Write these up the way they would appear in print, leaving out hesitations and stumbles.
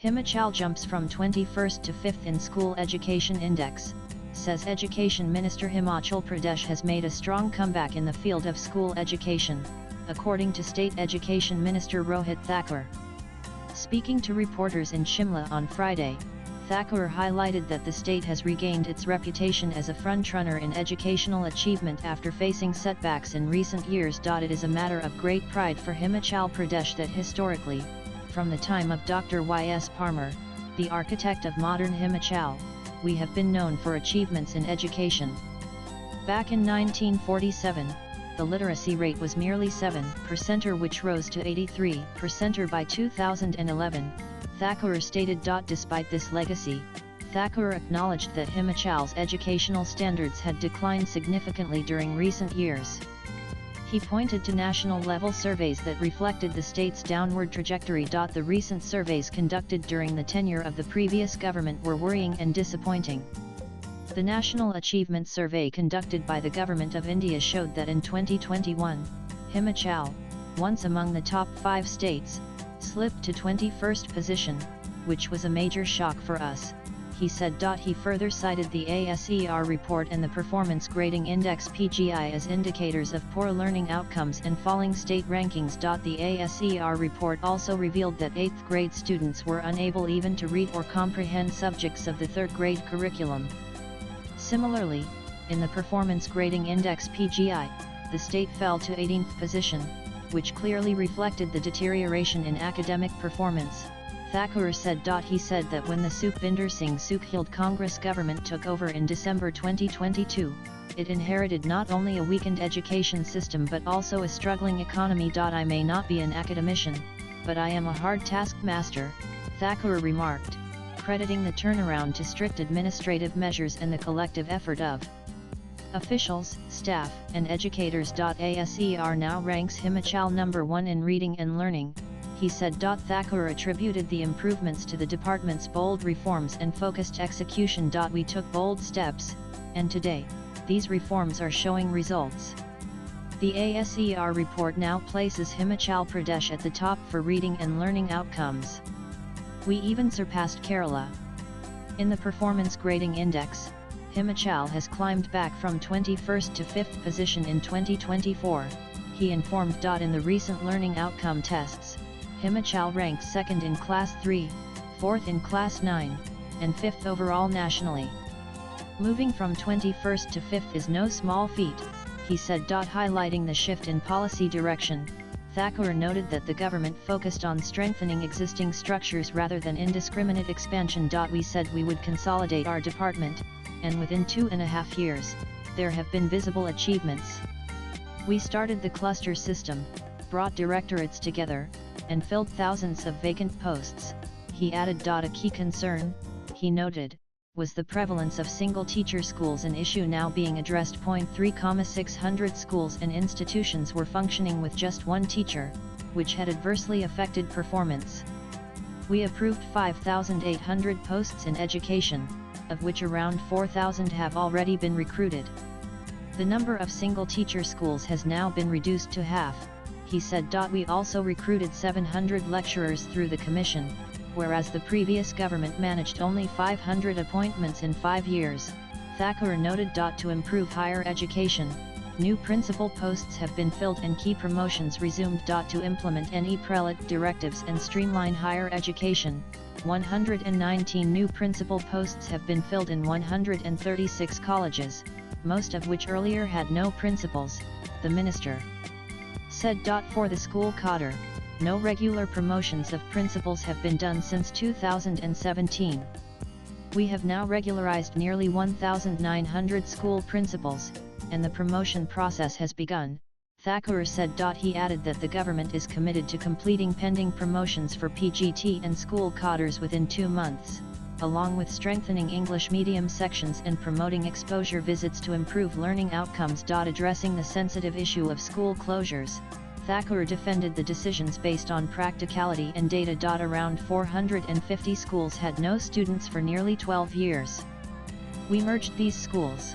Himachal jumps from 21st to 5th in School Education Index, says Education Minister. Himachal Pradesh has made a strong comeback in the field of school education, according to State Education Minister Rohit Thakur. Speaking to reporters in Shimla on Friday, Thakur highlighted that the state has regained its reputation as a frontrunner in educational achievement after facing setbacks in recent years. It is a matter of great pride for Himachal Pradesh that historically, from the time of Dr. Y.S. Parmar, the architect of modern Himachal, we have been known for achievements in education. Back in 1947, the literacy rate was merely 7%, which rose to 83% by 2011, Thakur stated. Despite this legacy, Thakur acknowledged that Himachal's educational standards had declined significantly during recent years. He pointed to national-level surveys that reflected the state's downward trajectory. The recent surveys conducted during the tenure of the previous government were worrying and disappointing. The National Achievement Survey conducted by the Government of India showed that in 2021, Himachal, once among the top 5 states, slipped to 21st position, which was a major shock for us, he said. He further cited the ASER report and the Performance Grading Index (PGI) as indicators of poor learning outcomes and falling state rankings. The ASER report also revealed that 8th grade students were unable even to read or comprehend subjects of the 3rd grade curriculum. Similarly, in the Performance Grading Index (PGI), the state fell to 18th position, which clearly reflected the deterioration in academic performance, Thakur said. He said that when the Sukhvinder Singh Sukhheld Congress government took over in December 2022, it inherited not only a weakened education system but also a struggling economy. I may not be an academician, but I am a hard taskmaster, Thakur remarked, crediting the turnaround to strict administrative measures and the collective effort of officials, staff, and educators. ASER now ranks Himachal number 1 in reading and learning, he said. Thakur attributed the improvements to the department's bold reforms and focused execution. We took bold steps, and today, these reforms are showing results. The ASER report now places Himachal Pradesh at the top for reading and learning outcomes. We even surpassed Kerala. In the Performance Grading Index, Himachal has climbed back from 21st to 5th position in 2024, he informed. In the recent learning outcome tests, Himachal ranked 2nd in Class 3, 4th in Class 9, and 5th overall nationally. Moving from 21st to 5th is no small feat, he said. Highlighting the shift in policy direction, Thakur noted that the government focused on strengthening existing structures rather than indiscriminate expansion. We said we would consolidate our department, and within 2.5 years, there have been visible achievements. We started the cluster system, brought directorates together, and filled thousands of vacant posts, he added. A key concern, he noted, was the prevalence of single-teacher schools, an issue now being addressed. 3,600 schools and institutions were functioning with just one teacher, which had adversely affected performance. We approved 5,800 posts in education, of which around 4,000 have already been recruited. The number of single-teacher schools has now been reduced to half, he said. We also recruited 700 lecturers through the commission, whereas the previous government managed only 500 appointments in 5 years, Thakur noted. To improve higher education, new principal posts have been filled and key promotions resumed. To implement NE prelate directives and streamline higher education, 119 new principal posts have been filled in 136 colleges, most of which earlier had no principals, the minister said. For the school cadre, no regular promotions of principals have been done since 2017. We have now regularized nearly 1,900 school principals, and the promotion process has begun, Thakur said. He added that the government is committed to completing pending promotions for PGT and school cadres within 2 months, along with strengthening English medium sections and promoting exposure visits to improve learning outcomes. Addressing the sensitive issue of school closures, Thakur defended the decisions based on practicality and data. Around 450 schools had no students for nearly 12 years. We merged these schools.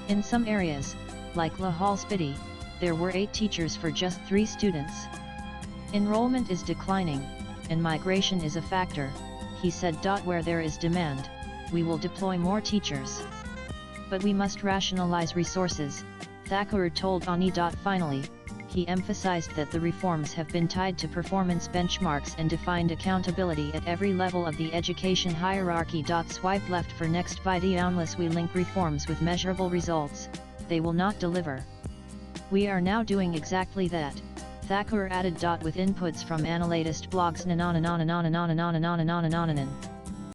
In some areas, like Lahol Spiti, there were 8 teachers for just 3 students. Enrollment is declining, and migration is a factor, he said. Where there is demand, we will deploy more teachers. But we must rationalize resources, Thakur told Ani. Finally, he emphasized that the reforms have been tied to performance benchmarks and defined accountability at every level of the education hierarchy. Swipe left for next video. Unless we link reforms with measurable results, they will not deliver. We are now doing exactly that, Thakur added. With inputs from analyst blogs.